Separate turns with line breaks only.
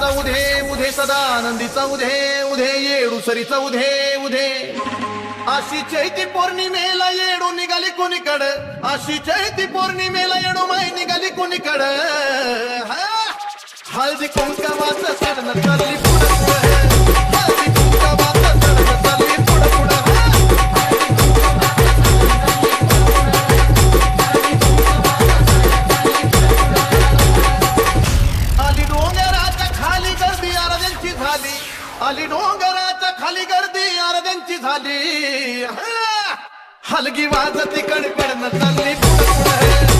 आनंदाचा उधे उधे सदा आनंदीचा उधे उधे येडू सरीचा उधे उधे अशी चैती पौर्णिमेला येडू निघाली कुणीकड अशी चैती पौर्णिमेला येडू माई निघाली कुणीकड हळदी कुंकवाचं सण चालली पुढं पुढं हळदी कुंकवाचं सण चालली पुढं पुढं आली डोंगराच्या खाली गर्दी आराध्यांची झाली आली डोंगराच्या खाली गर्दी आराध्यांची झाली हलगी वाजती कडकडन चालली पुढं पुढं